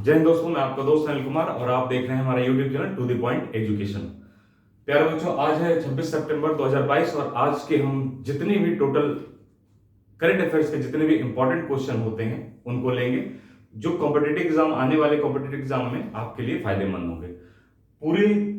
जय हिंद दोस्तों, मैं आपका दोस्त अनिल कुमार और आप देख रहे हैं हमारा YouTube channel to the point education. प्यारे बच्चों, आज है 26 सितंबर 2022 और आज के हम जितनी भी टोटल करंट अफेयर्स के जितने भी इंपॉर्टेंट क्वेश्चन होते हैं उनको लेंगे, जो कॉम्पिटिटिव एग्जाम आने वाले कॉम्पिटिटिव एग्जाम में आपके लिए फायदेमंद होंगे। पूरी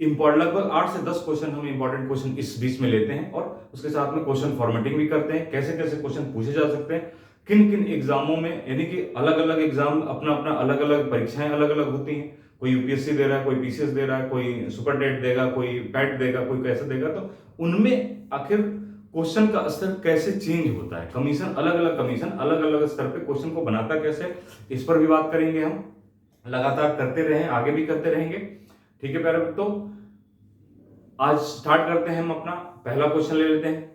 लगभग 8 से 10 क्वेश्चन हम इंपॉर्टेंट क्वेश्चन इस बीच में लेते हैं और उसके साथ में क्वेश्चन फॉर्मेटिंग भी करते हैं, कैसे कैसे क्वेश्चन पूछे जा सकते हैं, किन किन एग्जामों में, यानी कि अलग अलग एग्जाम अपना अपना अलग अलग परीक्षाएं अलग अलग होती हैं। कोई यूपीएससी दे रहा है, कोई पीसीएस दे रहा है, कोई सुपर टेट देगा, कोई पैट देगा, कोई कैसे देगा, तो उनमें आखिर क्वेश्चन का स्तर कैसे चेंज होता है, कमीशन अलग अलग स्तर पे क्वेश्चन को बनाता कैसे, इस पर भी बात करेंगे। हम लगातार करते रहे, आगे भी करते रहेंगे। ठीक है प्यारे, तो आज स्टार्ट करते हैं। हम अपना पहला क्वेश्चन ले लेते हैं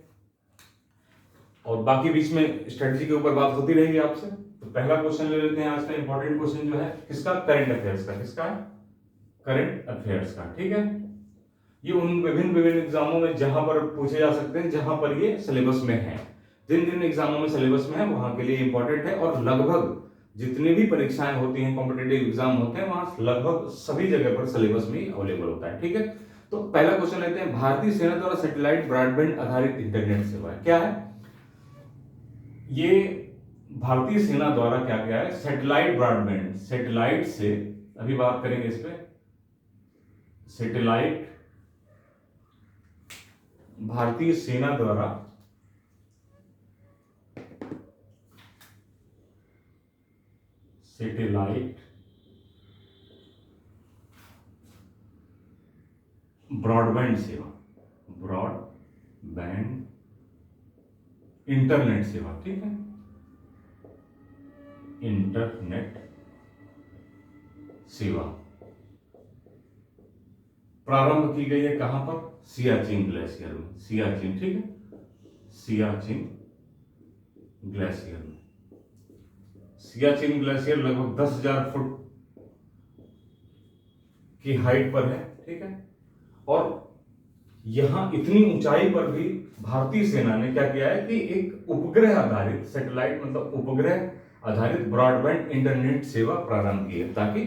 और बाकी बीच में स्ट्रेटजी के ऊपर बात होती रहेगी आपसे। तो पहला क्वेश्चन ले लेते हैं। आज का इंपॉर्टेंट क्वेश्चन जो है किसका, करंट अफेयर्स का। किसका है? करंट अफेयर्स का। ठीक है, ये उन विभिन्न एग्जामों में जहां पर पूछे जा सकते हैं जहां पर ये सिलेबस में है। जिन जिन एग्जामों में सिलेबस में है वहां के लिए इंपॉर्टेंट है और लगभग जितनी भी परीक्षाएं होती हैं, कॉम्पिटेटिव एग्जाम होते हैं, वहां लगभग सभी जगह पर सिलेबस में अवेलेबल होता है। ठीक है, तो पहला क्वेश्चन लेते हैं। भारतीय सेना द्वारा सैटेलाइट ब्रॉडबैंड आधारित इंटरनेट सेवा क्या है? ये भारतीय सेना द्वारा क्या क्या है? सैटेलाइट ब्रॉडबैंड, सैटेलाइट से अभी बात करेंगे इस पे। सैटेलाइट, भारतीय सेना द्वारा सैटेलाइट ब्रॉडबैंड सेवा, ब्रॉडबैंड इंटरनेट सेवा। ठीक है, इंटरनेट सेवा प्रारंभ की गई है कहां पर? सियाचिन ग्लेशियर में। सियाचिन, ठीक है, सियाचिन ग्लेशियर में। सियाचिन ग्लेशियर लगभग 10,000 फुट की हाइट पर है। ठीक है, और यहां इतनी ऊंचाई पर भी भारतीय सेना ने क्या किया है कि एक उपग्रह आधारित, सैटेलाइट मतलब उपग्रह आधारित ब्रॉडबैंड इंटरनेट सेवा प्रारंभ की है, ताकि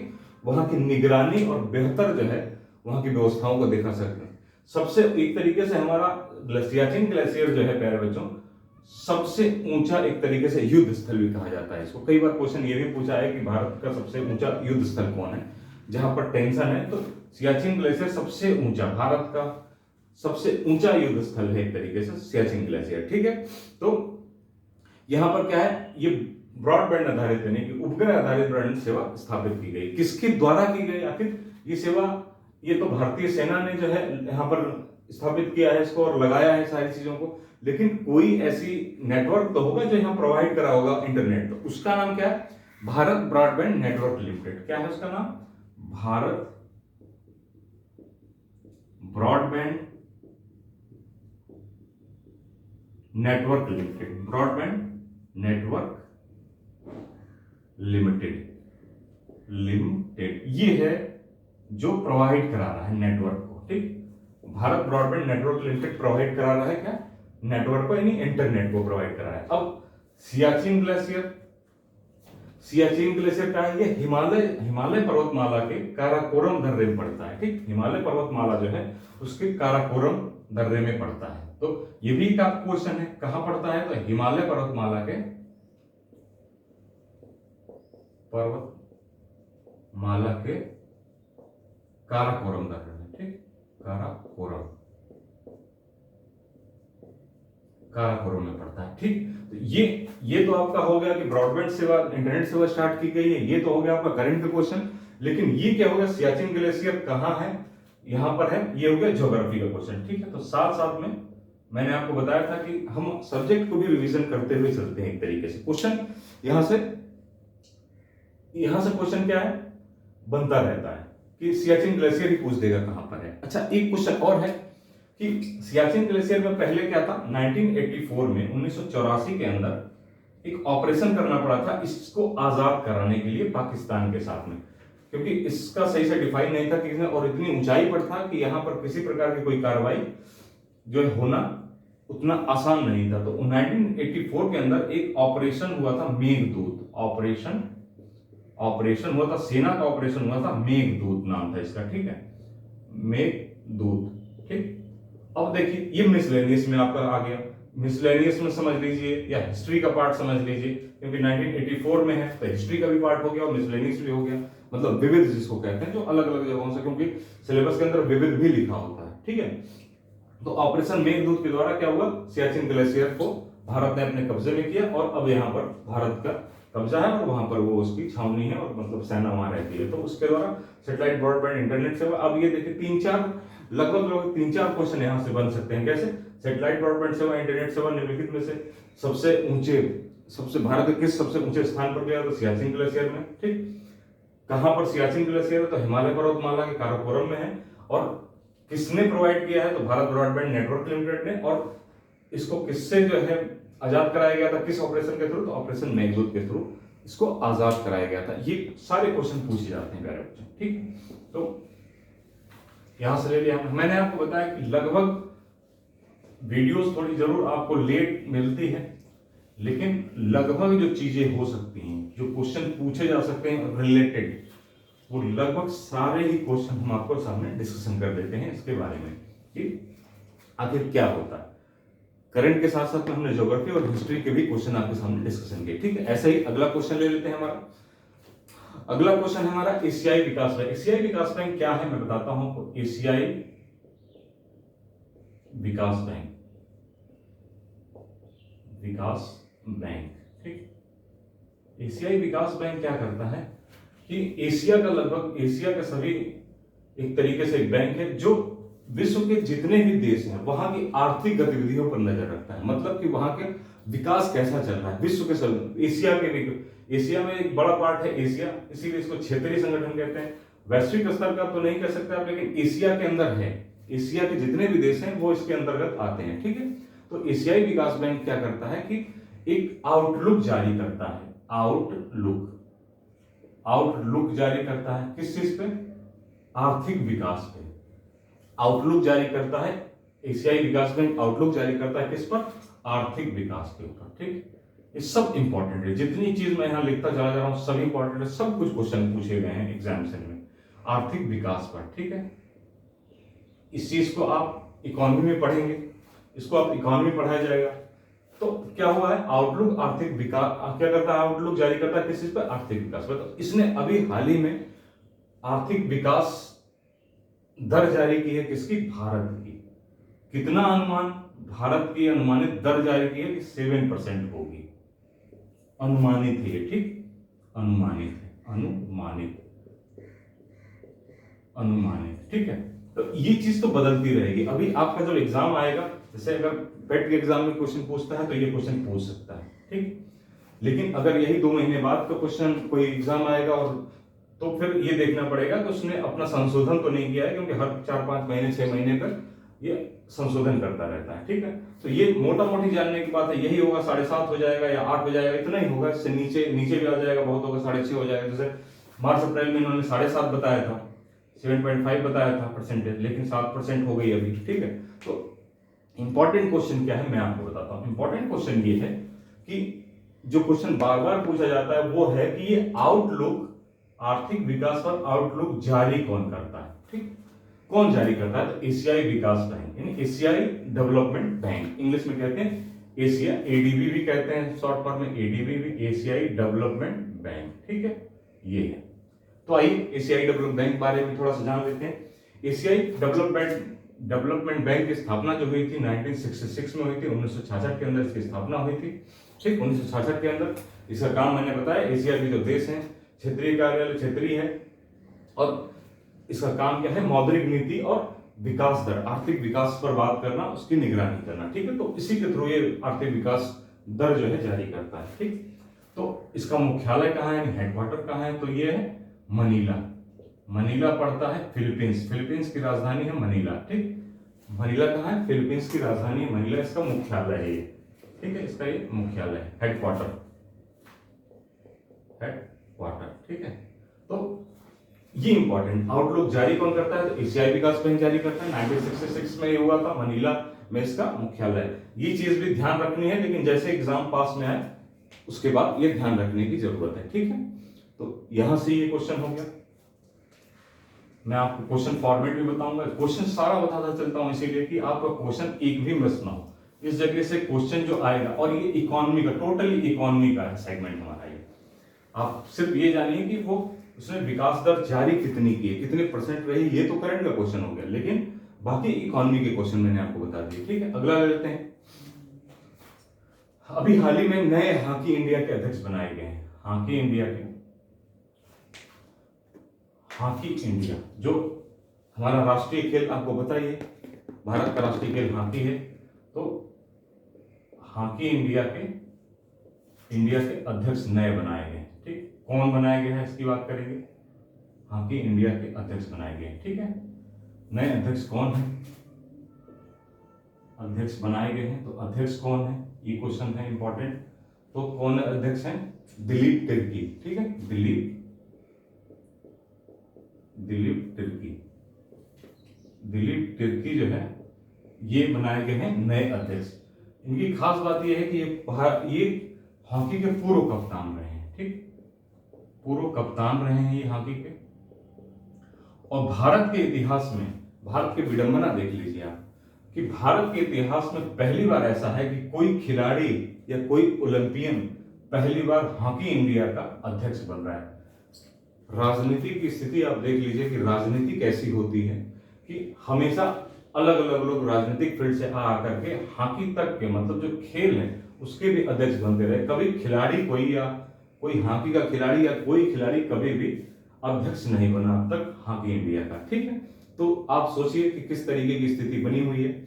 वहां की निगरानी और बेहतर जो है वहां की व्यवस्थाओं को देखा सके। सबसे एक तरीके से हमारा सियाचिन ग्लेशियर जो है प्यारे बच्चों, सबसे ऊंचा एक तरीके से युद्ध स्थल भी कहा जाता है इसको। कई बार क्वेश्चन ये भी पूछा है कि भारत का सबसे ऊंचा युद्ध स्थल कौन है, जहां पर टेंशन है, तो सियाचिन ग्लेशियर सबसे ऊंचा, भारत का सबसे ऊंचा युद्ध स्थल है एक तरीके से सियाचिन ग्लेशियर। ठीक है, तो यहां पर क्या है, ये ब्रॉडबैंड आधारित यानी कि उपग्रह आधारित ब्रॉडबैंड सेवा स्थापित की गई। किसके द्वारा की गई आखिर ये सेवा? ये तो भारतीय सेना ने जो है यहां पर स्थापित किया है इसको और लगाया है सारी चीजों को, लेकिन कोई ऐसी नेटवर्क तो होगा जो यहां प्रोवाइड करा होगा इंटरनेट, तो उसका नाम क्या है? Bharat broadband network limited. क्या है उसका नाम? Bharat broadband network limited. Broadband network limited ये है जो प्रोवाइड करा रहा है नेटवर्क को। ठीक, Bharat broadband network limited provide करा रहा है क्या? नेटवर्क को, यानी इंटरनेट को प्रोवाइड करा रहा है। अब सियाचिन ग्लेशियर, सियाचिन ग्लेशियर का है, ये हिमालय पर्वतमाला के काराकोरम दर्रे में पड़ता है। ठीक, हिमालय पर्वतमाला जो है उसके काराकोरम दर्रे में पड़ता है। तो ये भी का क्वेश्चन है, कहां पड़ता है? तो हिमालय पर्वतमाला के काराकोरम दर्रे में। ठीक, काराकोरम में पड़ता है। ठीक, तो ये तो आपका हो गया कि ब्रॉडबैंड सेवा, इंटरनेट सेवा स्टार्ट की गई है। ये तो हो गया आपका करंट क्वेश्चन, लेकिन ये क्या हो गया? सियाचिन ग्लेशियर कहां है? यहां पर है। ये हो गया ज्योग्राफी का क्वेश्चन। ठीक है, तो साथ साथ में मैंने आपको बताया था कि हम सब्जेक्ट को भी रिवीजन करते हुए चलते हैं एक तरीके से। क्वेश्चन यहां से क्वेश्चन क्या है, बनता रहता है कि सियाचिन ग्लेशियर ही पूछ देगा कहां पर है। अच्छा, एक क्वेश्चन और है कि सियाचिन ग्लेशियर में पहले क्या था? 1984 में 1984 के अंदर एक ऑपरेशन करना पड़ा था इसको आजाद कराने के लिए पाकिस्तान के साथ में, क्योंकि इसका सही से डिफाइन नहीं था कि, और इतनी ऊंचाई पर था कि यहां पर किसी प्रकार की कोई कार्रवाई जो है होना उतना आसान नहीं था। तो 1984 के अंदर एक ऑपरेशन हुआ था मेघदूत, ऑपरेशन हुआ था, सेना का ऑपरेशन हुआ था, मेघदूत नाम था इसका, ठीक है, मेघदूत, ठीक। अब देखिए ये मिसलेनियस में आपका आ गया, मिसलेनियस में समझ लीजिए या हिस्ट्री का पार्ट समझ लीजिए, क्योंकि 1984 में है तो हिस्ट्री का भी पार्ट हो गया और मिसलेनियस भी हो गया, मतलब विविध जिसको कहते हैं, जो अलग अलग जगहों से, क्योंकि सिलेबस के अंदर विविध भी लिखा होता है, ठीक है। तो ऑपरेशन मेघदूत के द्वारा क्या हुआ, सियाचिन ग्लेशियर को भारत ने अपने कब्जे में किया और अब यहाँ पर भारत का कब्जा है और वहां पर वो उसकी छावनी है और मतलब सेना वहां रहती है। तो उसके द्वारा सैटेलाइट ब्रॉडबैंड इंटरनेट सेवा। अब ये देखिए लगभग 3-4 क्वेश्चन यहाँ से बन सकते हैं। कैसे? सैटेलाइट ब्रॉडबैंड सेवा, इंटरनेट सेवा निम्नलिखित में से सबसे भारत के किस सबसे ऊंचे स्थान पर गया? तो सियाचिन ग्लेशियर में, ठीक। कहां पर सियाचिन ग्लेशियर? तो हिमालय पर्वतमाला के काराकोरम में है। और किसने प्रोवाइड किया है? तो भारत ब्रॉडबैंड नेटवर्क लिमिटेड ने। और इसको किससे जो है आजाद कराया गया था? किस ऑपरेशन के थ्रू? तो ऑपरेशन मेघदूत के थ्रू इसको आजाद कराया गया था। ये सारे क्वेश्चन पूछे जाते हैं प्यारे बच्चों, ठीक। तो यहां से ले लिया। मैंने आपको बताया कि लगभग वीडियोस थोड़ी जरूर आपको लेट मिलती है, लेकिन लगभग जो चीजें हो सकती हैं, जो क्वेश्चन पूछे जा सकते हैं रिलेटेड, वो लगभग सारे ही क्वेश्चन हम आपको सामने डिस्कशन कर देते हैं इसके बारे में कि आखिर क्या होता है। करंट के साथ साथ में हमने ज्योग्राफी और हिस्ट्री के भी क्वेश्चन आपके सामने डिस्कशन किए, ठीक है। ऐसे ही अगला क्वेश्चन ले लेते हैं। अगला क्वेश्चन है हमारा एशियाई विकास बैंक। एशियाई विकास बैंक क्या है मैं बताता हूं आपको। एशियाई विकास बैंक, ठीक। एशियाई विकास बैंक क्या करता है कि एशिया का सभी एक तरीके से एक बैंक है जो विश्व के जितने भी देश हैं वहां की आर्थिक गतिविधियों पर नजर रखता है। मतलब कि वहां के विकास कैसा चल रहा है विश्व के सभी। एशिया में एक बड़ा पार्ट है एशिया, इसीलिए इसको क्षेत्रीय संगठन कहते हैं। वैश्विक स्तर का तो नहीं कह सकते आप, लेकिन एशिया के अंदर है। एशिया के जितने भी देश हैं वो इसके अंतर्गत आते हैं, ठीक है। तो एशियाई विकास बैंक क्या करता है कि एक आउटलुक जारी करता है। आउटलुक जारी करता है किस चीज पे? आर्थिक विकास पे आउटलुक जारी करता है। एशियाई विकास बैंक आउटलुक जारी करता है किस पर? आर्थिक विकास के ऊपर, ठीक। ये सब इंपॉर्टेंट है। जितनी चीज मैं यहां लिखता चला जा रहा हूं सभी इंपॉर्टेंट है। सब कुछ क्वेश्चन पूछे गए हैं एग्जामिनेशन में आर्थिक विकास पर, ठीक है। इस चीज को आप इकोनॉमी में पढ़ेंगे, इसको आप इकोनॉमी पढ़ाया जाएगा। तो क्या हुआ है? आउटलुक आर्थिक विकास क्या करता है? आउटलुक जारी करता है किस चीज पर? आर्थिक विकास पर। तो इसने अभी हाल ही में आर्थिक विकास दर जारी की है किसकी? भारत की। कितना अनुमान? भारत की अनुमानित दर जारी की है कि 7% होगी। अनुमानित है, ठीक। अनुमानित, ठीक है। तो ये चीज तो बदलती रहेगी। अभी आपका जब एग्जाम आएगा, जैसे अगर पेट के एग्जाम में क्वेश्चन पूछता है तो ये क्वेश्चन पूछ सकता है, ठीक। लेकिन अगर यही 2 महीने बाद का क्वेश्चन कोई एग्जाम आएगा और तो फिर ये देखना पड़ेगा कि उसने अपना संशोधन तो नहीं किया है, क्योंकि हर 4-5 महीने 6 महीने पर ये संशोधन करता रहता है, ठीक है। तो ये मोटा मोटी जानने की बात है। यही होगा 7.5 हो जाएगा या 8 हो जाएगा, इतना ही होगा। इससे नीचे भी आ जाएगा, बहुत होगा 6.5 हो जाएगा। जैसे मार्च अप्रैल में इन्होंने 7.5 बताया था, 7.5 बताया था परसेंटेज, लेकिन 7% हो गई अभी, ठीक है। तो इंपॉर्टेंट क्वेश्चन क्या है मैं आपको बताता हूं। इंपॉर्टेंट क्वेश्चन ये है कि जो क्वेश्चन बार बार पूछा जाता है वो है कि ये आउटलुक आर्थिक विकास पर आउटलुक जारी कौन करता है, ठीक। कौन जारी करता है? तो एशियाई विकास बैंक, यानी एशियाई डेवलपमेंट बैंक, इंग्लिश में कहते हैं एशिया, एडीबी भी कहते हैं शॉर्ट फॉर्म में, एडीबी भी, एशियाई डेवलपमेंट बैंक, ठीक है। ये है। तो आइए एशियाई डेवलपमेंट बैंक बारे में थोड़ा सा जान लेते हैं। एशियाई डेवलपमेंट बैंक की स्थापना जो हुई थी 1966 में हुई थी। 1966 के अंदर इसकी स्थापना हुई थी, ठीक। 1966 के अंदर इसका काम मैंने बताया, एशिया के जो देश हैं क्षेत्रीय कार्यालय क्षेत्रीय है, और इसका काम क्या है? मौद्रिक नीति और विकास दर, आर्थिक विकास पर बात करना, उसकी निगरानी करना, ठीक है। तो इसी के थ्रू ये आर्थिक विकास दर जो है जारी करता है, ठीक। तो इसका मुख्यालय कहाँ है, हेडक्वार्टर कहाँ है? तो ये है मनीला पड़ता है फिलीपींस की राजधानी है मनीला, ठीक। मनीला कहाँ है? फिलीपींस की राजधानी है मनीला, इसका मुख्यालय है ये, ठीक है। इसका ये मुख्यालय है, हेडक्वार्टर, ठीक है। तो ये इंपॉर्टेंट। आउटलुक जारी कौन करता है? तो एशियाई विकास बैंक जारी करता है। 1966 में ये हुआ था, मनीला में इसका मुख्यालय। ये चीज भी ध्यान रखनी है, लेकिन जैसे एग्जाम पास में आए उसके बाद ये ध्यान रखने की जरूरत है, ठीक है। तो यहां से ये क्वेश्चन हो गया। मैं आपको क्वेश्चन फॉर्मेट भी बताऊंगा, क्वेश्चन सारा बताता चलता हूं इसीलिए कि आपका क्वेश्चन एक भी मिस ना हो। इस जगह से क्वेश्चन जो आएगा, और ये इकोनॉमी का, टोटली इकोनॉमी का सेगमेंट हमारा ये। आप सिर्फ ये जानिए कि वो उसने विकास दर जारी कितनी की है, कितने परसेंट रही, ये तो करंट का क्वेश्चन हो गया, लेकिन बाकी इकोनॉमी के क्वेश्चन मैंने आपको बता दिए। ठीक है, अगला ले लेते हैं। अभी हाल ही में नए हॉकी इंडिया के अध्यक्ष बनाए गए हैं। हॉकी इंडिया के, हॉकी इंडिया जो हमारा राष्ट्रीय खेल, आपको बताइए भारत का राष्ट्रीय खेल हॉकी है, तो हॉकी इंडिया के अध्यक्ष नए बनाए गए। ठीक, कौन बनाए गए हैं इसकी बात करेंगे। हॉकी इंडिया के अध्यक्ष बनाए गए। ठीक है, नए अध्यक्ष कौन है, अध्यक्ष बनाए गए हैं, तो अध्यक्ष कौन है, ये क्वेश्चन है इंपॉर्टेंट। तो कौन अध्यक्ष हैं, दिलीप तिर्की। ठीक है, दिलीप तिर्की जो है ये बनाए गए हैं नए अध्यक्ष। इनकी खास बात यह है कि ये हॉकी के पूर्व कप्तान रहे हैं। ठीक, पूर्व कप्तान रहे हैं ये हॉकी के। और भारत के इतिहास में, भारत की विडंबना देख लीजिए आप, कि भारत के इतिहास में पहली बार ऐसा है कि कोई खिलाड़ी या कोई ओलंपियन पहली बार हॉकी इंडिया का अध्यक्ष बन रहा है। राजनीति की स्थिति आप देख लीजिए कि राजनीति कैसी होती है कि हमेशा अलग अलग लोग राजनीतिक फील्ड से आ करके हॉकी तक के, मतलब जो खेल है उसके भी अध्यक्ष बनते रहे। कभी खिलाड़ी कोई हॉकी का खिलाड़ी या कोई खिलाड़ी कभी भी अध्यक्ष नहीं बना अब तक हॉकी इंडिया का। ठीक है, तो आप सोचिए कि किस तरीके की स्थिति बनी हुई है,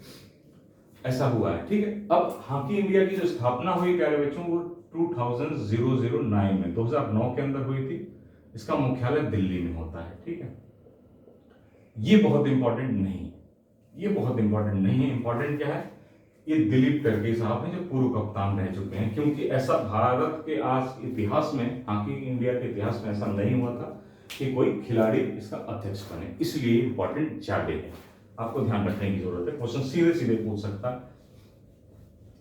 ऐसा हुआ है। ठीक है, अब हॉकी इंडिया की जो स्थापना हुई प्यारे बच्चों, वो 2009 में 2009 के अंदर हुई थी। इसका मुख्यालय दिल्ली में होता है। ठीक है, ये बहुत इंपॉर्टेंट नहीं, ये बहुत इंपॉर्टेंट नहीं है। इंपॉर्टेंट क्या है, ये दिलीप तिर्की साहब हैं जो पूर्व कप्तान रह चुके हैं, क्योंकि ऐसा भारत के आज इतिहास में, हॉकी इंडिया के इतिहास में ऐसा नहीं हुआ था कि कोई खिलाड़ी इसका अध्यक्ष बने, इसलिए इंपॉर्टेंट ज्यादा है, आपको ध्यान रखने की जरूरत है। क्वेश्चन सीधे सीधे पूछ सकता है,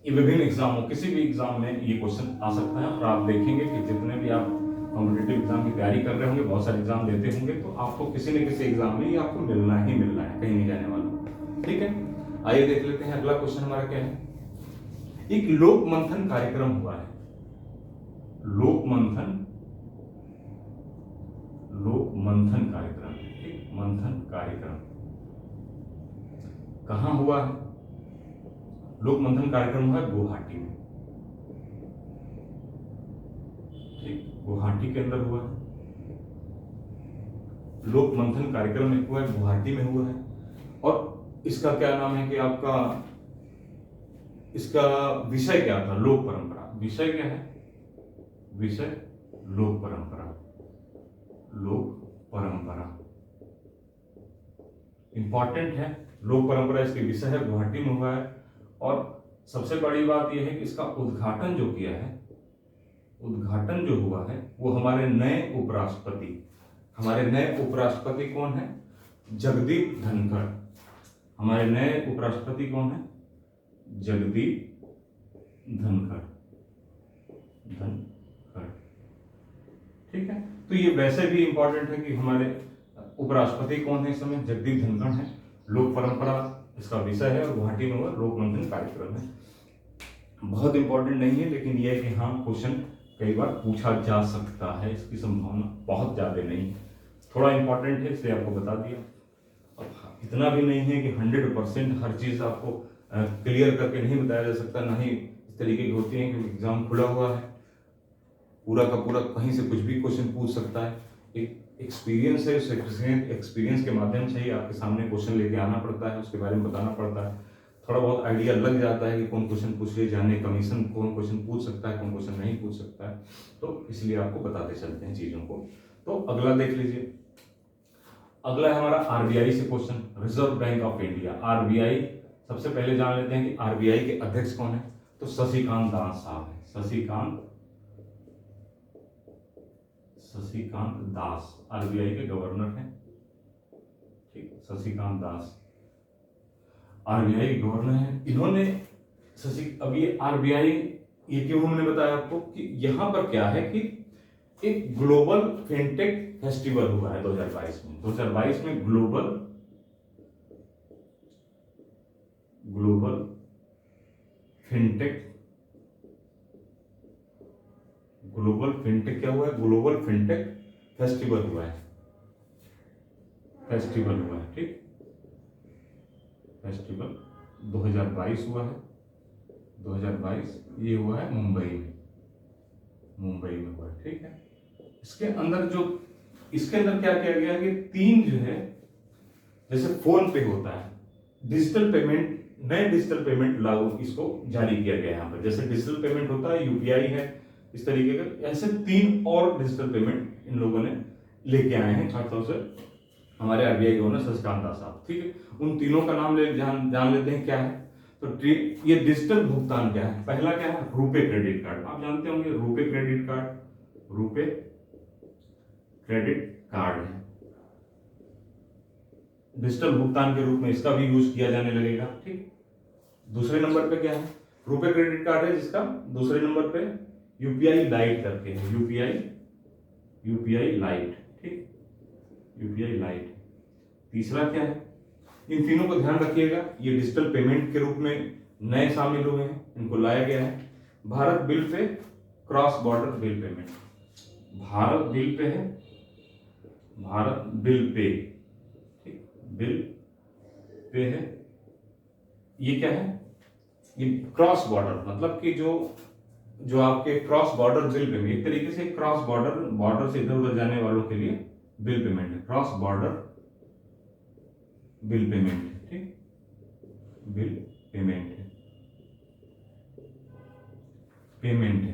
ये विभिन्न एग्जामों, किसी भी एग्जाम में ये क्वेश्चन आ सकता है। और आप देखेंगे कि जितने भी आप कॉम्पिटिटिव एग्जाम की तैयारी कर रहे होंगे, बहुत सारे एग्जाम देते होंगे, तो आपको किसी न किसी एग्जाम में ये आपको मिलना ही मिलना है, कहीं नहीं जाने वाला। ठीक है, आइए देख लेते हैं अगला क्वेश्चन हमारा क्या है। एक लोक मंथन कार्यक्रम हुआ है, लोक मंथन कार्यक्रम। ठीक, मंथन कार्यक्रम कहां हुआ है, लोक मंथन कार्यक्रम हुआ है गुवाहाटी में। ठीक, गुवाहाटी के अंदर हुआ है लोक मंथन कार्यक्रम में, हुआ है गुवाहाटी में हुआ है। और इसका क्या नाम है कि आपका, इसका विषय क्या था, लोक परंपरा। विषय क्या है, विषय लोक परंपरा, लोक परंपरा इंपॉर्टेंट है। लोक परंपरा इसके विषय है, गुवाहाटी में हुआ है। और सबसे बड़ी बात यह है कि इसका उद्घाटन जो किया है, उद्घाटन जो हुआ है वो हमारे नए उपराष्ट्रपति, हमारे नए उपराष्ट्रपति कौन है, जगदीप धनखड़। हमारे नए उपराष्ट्रपति कौन है, जगदीप धनखड़। ठीक है, तो ये वैसे भी इंपॉर्टेंट है कि हमारे उपराष्ट्रपति कौन है इस समय, जगदीप धनखड़ है। लोक परंपरा इसका विषय है और गुवाहाटी में हुआ लोक मंथन कार्यक्रम है। बहुत इंपॉर्टेंट नहीं है, लेकिन यह है कि हाँ क्वेश्चन कई बार पूछा जा सकता है, इसकी संभावना बहुत ज्यादा नहीं है। थोड़ा इंपॉर्टेंट है इसलिए आपको बता दिया। अब इतना भी नहीं है कि 100% हर चीज आपको क्लियर करके नहीं बताया जा सकता, ना ही इस तरीके की होती है क्योंकि एग्जाम खुला हुआ है, पूरा का पूरा कहीं से कुछ भी क्वेश्चन पूछ सकता है। एक एक्सपीरियंस है, उस एक्सपीरियंस के माध्यम से ही आपके सामने क्वेश्चन लेके आना पड़ता है, उसके बारे में बताना पड़ता है। थोड़ा बहुत आइडिया लग जाता है कि कौन क्वेश्चन पूछ ले जाने, कमीशन कौन क्वेश्चन पूछ सकता है, कौन क्वेश्चन नहीं पूछ सकता है, तो इसलिए आपको बताते चलते हैं चीजों को। तो अगला देख लीजिए, अगला है हमारा आरबीआई से question, reserve bank of India, RBI. सबसे पहले जान लेते हैं कि आरबीआई के अध्यक्ष कौन है, तो शशिकांत दास साहब है। शशिकांत दास आरबीआई के गवर्नर हैं। ठीक, शशिकांत दास आरबीआई के गवर्नर हैं। इन्होंने अब ये आरबीआई, ये क्यों हमने बताया आपको कि यहां पर क्या है कि एक ग्लोबल फिनटेक फेस्टिवल हुआ है 2022 में। 2022 में ग्लोबल फिनटेक क्या हुआ है? ग्लोबल फिनटेक फेस्टिवल हुआ है। ठीक, फेस्टिवल 2022 हुआ है। 2022 ये हुआ है मुंबई में हुआ है। ठीक है, इसके अंदर क्या किया गया कि 3 जो है, जैसे फोन पे होता है डिजिटल पेमेंट, नए डिजिटल पेमेंट लागू इसको जारी किया गया है यहाँ पर। जैसे डिजिटल पेमेंट होता है, यूपीआई है, इस तरीके का ऐसे 3 और डिजिटल पेमेंट इन लोगों ने लेके आए हैं खासतौर से हमारे आरबीआई गवर्नर शशिकांत दास साहब। ठीक है, उन तीनों का नाम जान लेते हैं क्या है। तो ये डिजिटल भुगतान क्या है? पहला क्या है? RuPay credit card. आप जानते होंगे रुपे क्रेडिट कार्ड है, डिजिटल भुगतान के रूप में इसका भी यूज किया जाने लगेगा। ठीक, दूसरे नंबर पे क्या है? रुपे क्रेडिट कार्ड है, जिसका दूसरे नंबर पे यूपीआई लाइट करके है, यूपीआई लाइट। ठीक, यूपीआई लाइट। तीसरा क्या है? इन तीनों को ध्यान रखिएगा, ये डिजिटल पेमेंट के रूप में नए शामिल हुए हैं, इनको लाया गया है। Bharat bill pay cross border bill payment, Bharat bill pay है, भारत बिल पे, ठीक, बिल पे है। ये क्या है? ये क्रॉस बॉर्डर, मतलब कि जो आपके क्रॉस बॉर्डर बिल पेमेंट, एक तरीके से क्रॉस बॉर्डर से इधर उधर जाने वालों के लिए बिल पेमेंट है, क्रॉस बॉर्डर बिल पेमेंट है। ठीक, बिल पेमेंट है,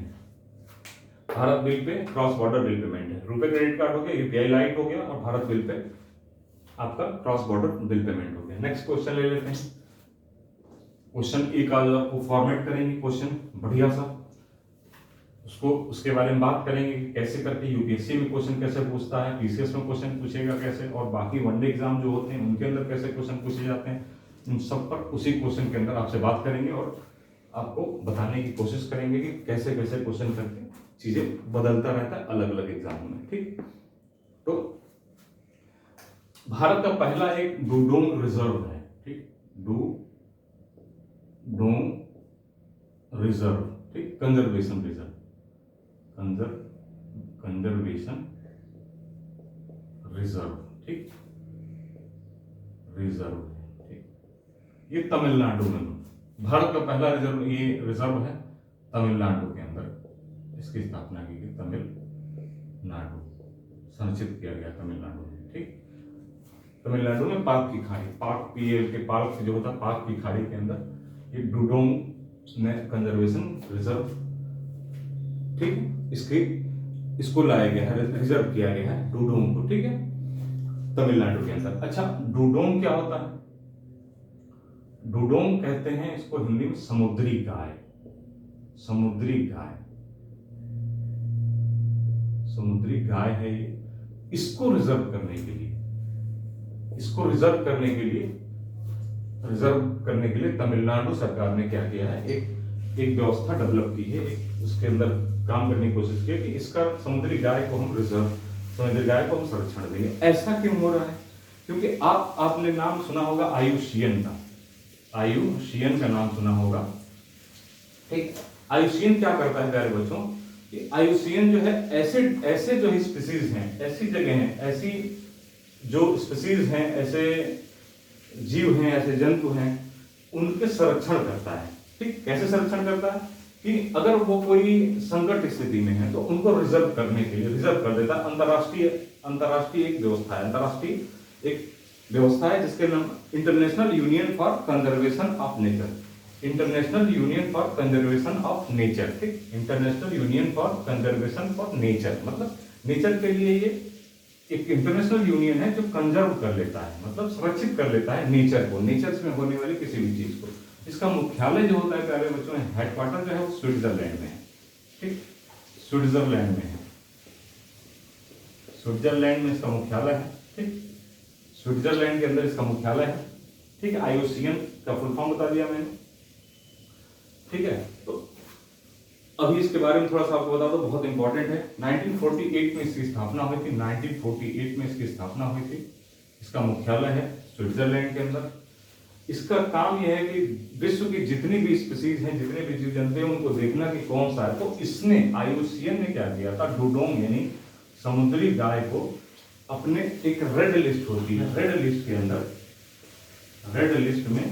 Bharat bill pay cross border bill payment है। रुपे क्रेडिट कार्ड हो गया, यूपीआई लाइट हो गया, और भारत बिल पे आपका क्रॉस बॉर्डर बिल पेमेंट हो गया। नेक्स्ट क्वेश्चन ले लेते हैं। क्वेश्चन एक आज आपको फॉर्मेट करेंगे, क्वेश्चन बढ़िया सा, उसके बारे में बात करेंगे कि कैसे करके यूपीएससी में क्वेश्चन कैसे पूछता है, पीसीएस में क्वेश्चन पूछेगा कैसे, और बाकी वनडे एग्जाम जो होते हैं उनके अंदर कैसे क्वेश्चन पूछे जाते हैं। उन सब पर उसी क्वेश्चन के अंदर आपसे बात करेंगे और आपको बताने की कोशिश करेंगे कि कैसे कैसे क्वेश्चन करके चीजें बदलता रहता है अलग अलग एग्जामों में। ठीक, तो भारत का पहला एक डूडोंग रिजर्व है। ठीक, डूडोंग रिजर्व, ठीक, कंजर्वेशन रिजर्व, कंजर्वेशन रिजर्व, ठीक, रिजर्व, ठीक, ये तमिलनाडु में, भारत का पहला रिजर्व है तमिलनाडु के अंदर, इसकी स्थापना की गई तमिलनाडु, संरचित किया गया तमिलनाडु में। ठीक, तमिलनाडु में पाक की खाड़ी, पाक जो होता है पाक की खाड़ी के अंदर ये डूडोंग कंजर्वेशन रिजर्व, ठीक, इसको लाया गया है, रिजर्व किया गया है डूडोंग को। ठीक है, तमिलनाडु के अंदर। अच्छा, डूडोंग क्या होता है? डूडोंग कहते हैं इसको हिंदी में समुद्री गाय, समुद्री गाय है ये। इसको रिजर्व करने के लिए तमिलनाडु सरकार ने क्या किया है, एक व्यवस्था डेवलप की है, उसके अंदर काम करने की कोशिश की है कि इसका समुद्री गाय को हम संरक्षण देंगे। ऐसा क्यों हो रहा है? क्योंकि आपने नाम सुना होगा आयुषियन का नाम सुना होगा। ठीक, आयुषियन क्या करता है प्यारे बच्चों कि आयुषियन जो है ऐसे जो स्पीसीज हैं, ऐसी जगह हैं, ऐसी जो स्पीसीज हैं, ऐसे जीव हैं, ऐसे जंतु हैं, उनके संरक्षण करता है। ठीक, कैसे संरक्षण करता है कि अगर वो कोई संकट स्थिति में है तो उनको रिजर्व कर देता है। अंतरराष्ट्रीय एक व्यवस्था है जिसके नाम International Union for Conservation of Nature, International Union for Conservation of Nature. ठीक, International Union for Conservation for Nature, मतलब नेचर के लिए ये एक इंटरनेशनल यूनियन है जो कंजर्व कर लेता है, मतलब सुरक्षित कर लेता है नेचर में होने वाली किसी भी चीज को। इसका मुख्यालय जो होता है प्यारे बच्चों, हेडक्वार्टर जो है वो स्विट्जरलैंड में है। ठीक, स्विट्जरलैंड में इसका मुख्यालय है। ठीक, स्विट्जरलैंड के अंदर इसका मुख्यालय है। ठीक है, आईयूसीएन का फुल फॉर्म बता दिया मैंने। ठीक है, तो अभी इसके बारे में थोड़ा सा आपको बता दो, बहुत इंपॉर्टेंट है। 1948 में इसकी स्थापना हुई थी, 1948 में इसकी स्थापना हुई थी। इसका मुख्यालय है स्विट्जरलैंड के अंदर। इसका काम यह है कि विश्व की जितनी भी स्पीसीज हैं, जितने भी जीव जंतु हैं, उनको देखना कि कौन सा है। तो इसने IUCN ने क्या किया था, डुडोंग यानी समुद्री गाय को अपने एक रेड लिस्ट होती है, रेड लिस्ट के अंदर, रेड लिस्ट में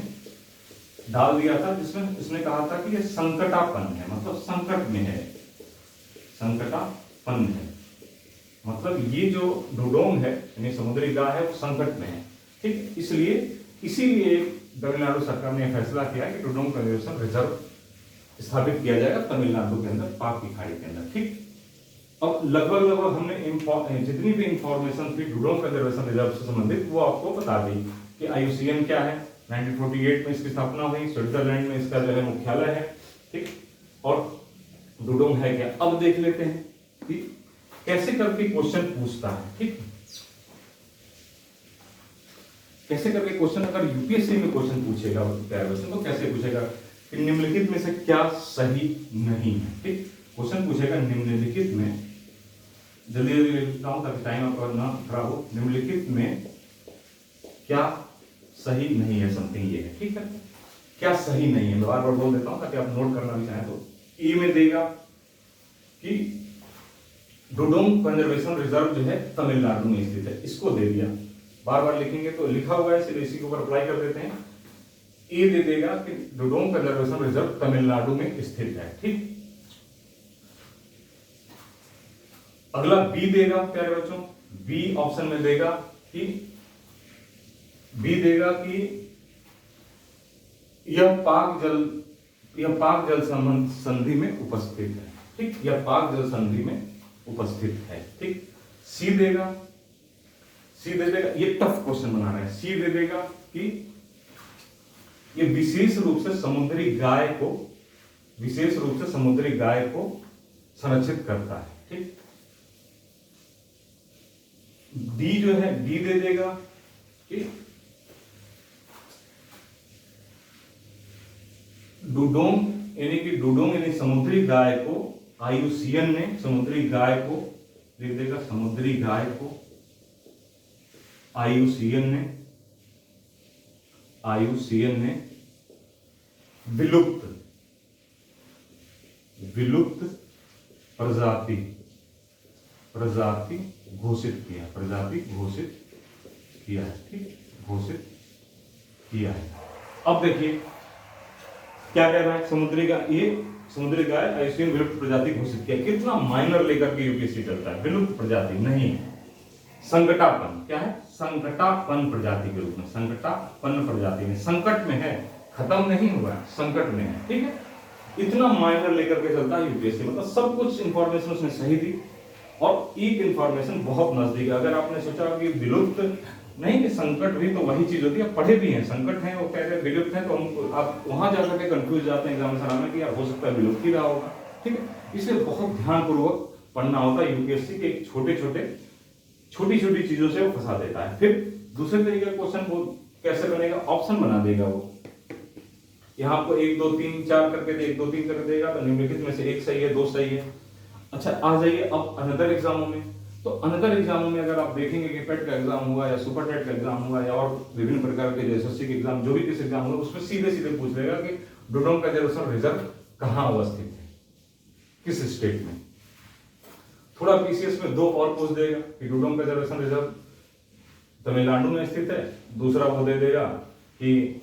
डाल दिया था, जिसमें इसने कहा था कि ये संकटापन्न है, मतलब संकट में है, संकटापन्न है, मतलब ये जो डुडोंग है यानी समुद्री गाय है वो संकट में है। ठीक, इसलिए इसीलिए तमिलनाडु सरकार ने फैसला किया कि डुडोंग कंजर्वेशन रिजर्व स्थापित किया जाएगा तमिलनाडु के अंदर, पाक की खाड़ी के अंदर। ठीक, अब लगभग हमने जितनी भी इंफॉर्मेशन थी डुडोंग कंजर्वेशन रिजर्व से संबंधित वो आपको बता दी कि IUCN क्या है, 1948 में इसकी स्थापना हुई, स्विट्जरलैंड में इसका जो है मुख्यालय है। ठीक, और डुडोंग है क्या, अब देख लेते हैं कि कैसे करके क्वेश्चन पूछता है। ठीक, कैसे करके क्वेश्चन अगर यूपीएससी में क्वेश्चन पूछेगा तो कैसे पूछेगा कि निम्नलिखित में से क्या सही नहीं है। ठीक, क्वेश्चन पूछेगा निम्नलिखित में, जल्दी जल्दी लिखता हूं ताकि टाइम आपका ना खराब हो, निम्नलिखित में क्या सही नहीं है, समथिंग ये है। ठीक है, क्या सही नहीं है, मैं बार बार बोल देता हूं ताकि आप नोट करना भी चाहें तो। ई में देगा कि डुडोंग कंजर्वेशन रिजर्व जो है तमिलनाडु में स्थित है, इसको दे दिया, बार बार लिखेंगे तो लिखा हुआ है, सिर्फ इसी के ऊपर अप्लाई कर देते हैं। ए दे देगा कि डुडोंग कंजर्वेशन रिजर्व तमिलनाडु में स्थित है। ठीक, अगला बी देगा प्यारे बच्चों, बी ऑप्शन में देगा कि यह पाक जल संधि में उपस्थित है। ठीक, यह पाक जल संधि में उपस्थित है। ठीक, सी दे देगा, ये टफ क्वेश्चन बना रहे हैं, सी दे देगा कि ये विशेष रूप से समुद्री गाय को संरक्षित करता है। ठीक, डी जो है, डी दे देगा कि डुडोंग यानी समुद्री गाय को IUCN ने समुद्री गाय को लिख देगा, समुद्री गाय को IUCN ने विलुप्त प्रजाति घोषित किया है। ठीक, घोषित किया है। अब देखिए क्या कह रहा है, समुद्री गाय IUCN विलुप्त प्रजाति घोषित किया। कितना माइनर लेकर के यूपीएससी चलता है, विलुप्त प्रजाति नहीं, संकटापन्न, क्या है, संकटापन्न प्रजाति के रूप में, संकटापन्न प्रजाति में, संकट में है, खत्म नहीं हुआ है, संकट में है। ठीक है, इतना माइनर लेकर के चलता है यूपीएससी, मतलब सब कुछ इंफॉर्मेशन उसने सही दी और एक इंफॉर्मेशन बहुत नजदीक है। अगर आपने सोचा कि विलुप्त नहीं कि संकट भी तो वही चीज होती है, पढ़े भी हैं, संकट है वो कह रहे हैं विलुप्त है, तो हम आप वहां जाकर के कंफ्यूज जाते हैं एग्जामिनेशन में कि यार हो सकता है विलुप्त ही रहा होगा। ठीक है, इसलिए बहुत ध्यानपूर्वक पढ़ना होता है यूपीएससी के, छोटी छोटी चीजों से वो फंसा देता है। फिर दूसरे तरीके का क्वेश्चन वो कैसे बनेगा, ऑप्शन बना देगा वो, यहाँ आपको 1 2 3 4 करके 1 2 3 करके देगा, तो निम्नलिखित में से 1 सही है, 2 सही है। अच्छा, आ जाइए अब अनदर एग्जामों में। तो अनदर एग्जामों में अगर आप देखेंगे कि पेट का एग्जाम हुआ या सुपर टेट का एग्जाम हुआ या और विभिन्न प्रकार के एसएससी के एग्जाम, जो भी किस एग्जाम हुआ, उसमें सीधे सीधे पूछ लेगा कि डुडोंग कंजर्वेशन रिजर्व कहाँ अवस्थित है, किस स्टेट में। थोड़ा पीसीएस में 2 और पूछ देगा कि डुडोंग कंजर्वेशन रिजर्व तमिलनाडु में स्थित है, दूसरा वो दे देगा कि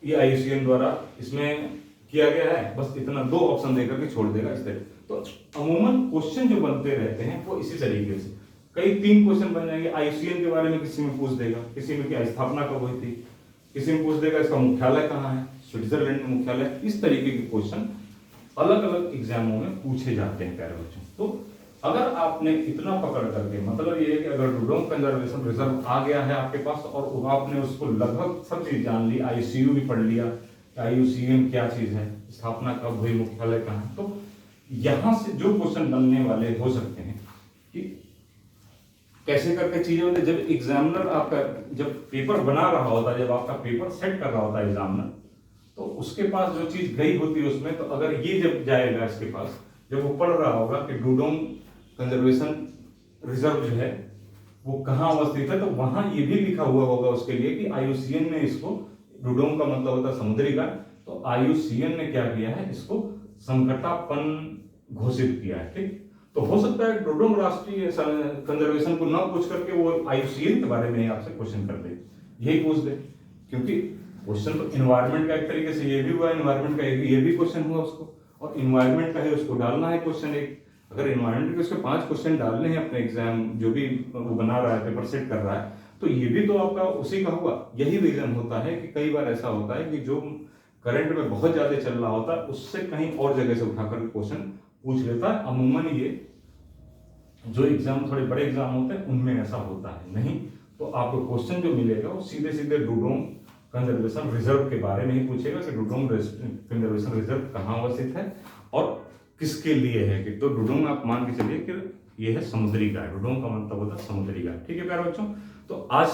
ये IUCN द्वारा इसमें किया गया है, बस इतना 2 ऑप्शन देकर के छोड़ देगा इस तरह। तो अमूमन क्वेश्चन जो बनते रहते हैं वो इसी तरीके से, कई 3 क्वेश्चन बन जाएंगे। IUCN के बारे में किसी में पूछ देगा, किसी में क्या स्थापना कब हुई थी, किसी में पूछ देगा इसका मुख्यालय कहाँ है, स्विट्जरलैंड में मुख्यालय। इस तरीके के क्वेश्चन अलग अलग एग्जामों में पूछे जाते हैं प्यारे बच्चों। तो अगर आपने इतना पकड़ करके, मतलब ये है कि अगर डुडोंग कंजर्वेशन रिजर्व आ गया है आपके पास और आपने उसको लगभग सब चीज जान ली, ICU भी पढ़ लिया, IUCN क्या चीज है, स्थापना कब हुई, मुख्यालय कहाँ, तो यहां से जो क्वेश्चन बनने वाले हो सकते हैं कि कैसे करके चीजें होती है। जब एग्जामिनर आपका जब पेपर बना रहा होता है, जब आपका पेपर सेट कर रहा होता है एग्जामिनर, तो उसके पास जो चीज गई होती है उसमें, तो अगर ये जब जाएगा इसके पास, जब वो पढ़ रहा होगा कि डुडोंग कंजर्वेशन रिजर्व जो है वो कहाँ अवस्थित है, तो वहां ये भी लिखा हुआ होगा उसके लिए कि आईयूसीएन ने इसको, डुडोंग का मतलब होता है समुद्री गाय, तो आईयूसीएन ने क्या किया है, इसको संकटापन्न घोषित किया है। ठीक, तो हो सकता है डुडोंग राष्ट्रीय कंजर्वेशन को ना पूछ करके वो आईयूसीएन के बारे में आपसे क्वेश्चन कर दे, यही पूछ दे, क्योंकि क्वेश्चन तो इन्वायरमेंट का एक तरीके से ये भी हुआ, इन्वायरमेंट का ये भी क्वेश्चन हुआ उसको, और इन्वायरमेंट का है उसको डालना है क्वेश्चन एक। अगर इन्वायरमेंट के उसके 5 क्वेश्चन डालने हैं अपने एग्जाम, जो भी वो बना रहा है, पेपर सेट कर रहा है, तो ये भी तो आपका उसी का हुआ। यही रीजन होता है कि कई बार ऐसा होता है कि जो करंट में बहुत ज्यादा चल रहा होता है उससे कहीं और जगह से उठाकर क्वेश्चन पूछ लेता है। अमूमन ये जो एग्जाम थोड़े बड़े एग्जाम होते हैं उनमें ऐसा होता है, नहीं तो आपको क्वेश्चन जो मिलेगा वो सीधे सीधे डुडोंग कंजर्वेशन रिजर्व के बारे में ही पूछेगा कि डुडोंग कंजर्वेशन रिजर्व कहाँ अवस्थित है और किसके लिए है। कि तो डुडोंग आप मान के चलिए कि ये है समुद्री गाय, डुडोंग का मतलब होता है समुद्री गाय। ठीक है प्यारे बच्चों, तो आज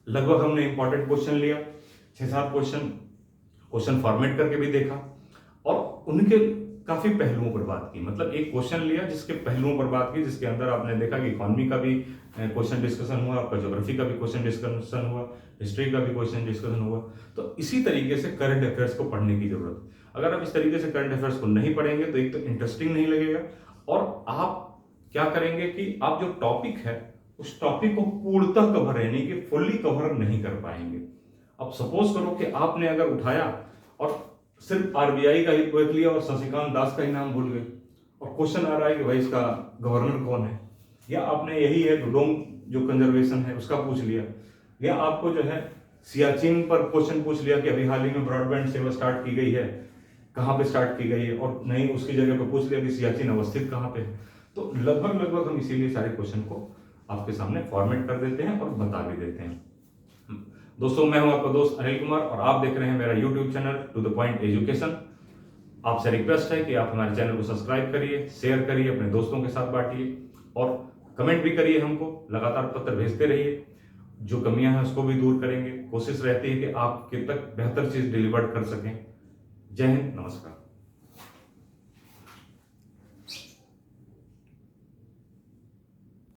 लगभग हमने इंपॉर्टेंट क्वेश्चन लिया, 6-7 क्वेश्चन फॉर्मेट करके भी देखा और उनके काफी पहलुओं पर बात की। मतलब एक क्वेश्चन लिया जिसके पहलुओं पर बात की, जिसके अंदर आपने देखा कि इकोनॉमी का भी क्वेश्चन डिस्कशन हुआ, आपका ज्योग्राफी का भी क्वेश्चन डिस्कशन हुआ, हिस्ट्री का भी क्वेश्चन डिस्कशन हुआ। तो इसी तरीके से करंट अफेयर्स को पढ़ने की जरूरत है। अगर आप इस तरीके से करंट अफेयर्स को नहीं पढ़ेंगे तो एक तो इंटरेस्टिंग नहीं लगेगा, और आप क्या करेंगे कि आप जो टॉपिक है उस टॉपिक को पूर्णतः कवर, यानी कि फुल्ली कवर नहीं कर पाएंगे। अब सपोज करो कि आपने अगर उठाया और सिर्फ आरबीआई का ही देख लिया और शशिकांत दास का ही नाम भूल गए, और क्वेश्चन आ रहा है कि भाई इसका गवर्नर कौन है, या आपने यही है डुडोंग जो कंजर्वेशन है उसका पूछ लिया, या आपको जो है सियाचिन पर क्वेश्चन पूछ लिया कि अभी हाल ही में ब्रॉडबैंड सेवा स्टार्ट की गई है, कहाँ पे स्टार्ट की गई है, और नहीं उसकी जगह पे पूछ लिया कि सियाचिन अवस्थित कहाँ पे है। तो लगभग हम इसीलिए सारे क्वेश्चन को आपके सामने फॉर्मेट कर देते हैं और बता भी देते हैं। दोस्तों, मैं हूं आपका दोस्त अनिल कुमार और आप देख रहे हैं मेरा YouTube channel to the point education. आपसे रिक्वेस्ट है कि आप हमारे चैनल को सब्सक्राइब करिए, शेयर करिए, अपने दोस्तों के साथ बांटिए और कमेंट भी करिए, हमको लगातार पत्र भेजते रहिए। जो कमियां हैं उसको भी दूर करेंगे, कोशिश रहती है कि आपके तक बेहतर चीज डिलीवर कर सकें। जय हिंद, नमस्कार।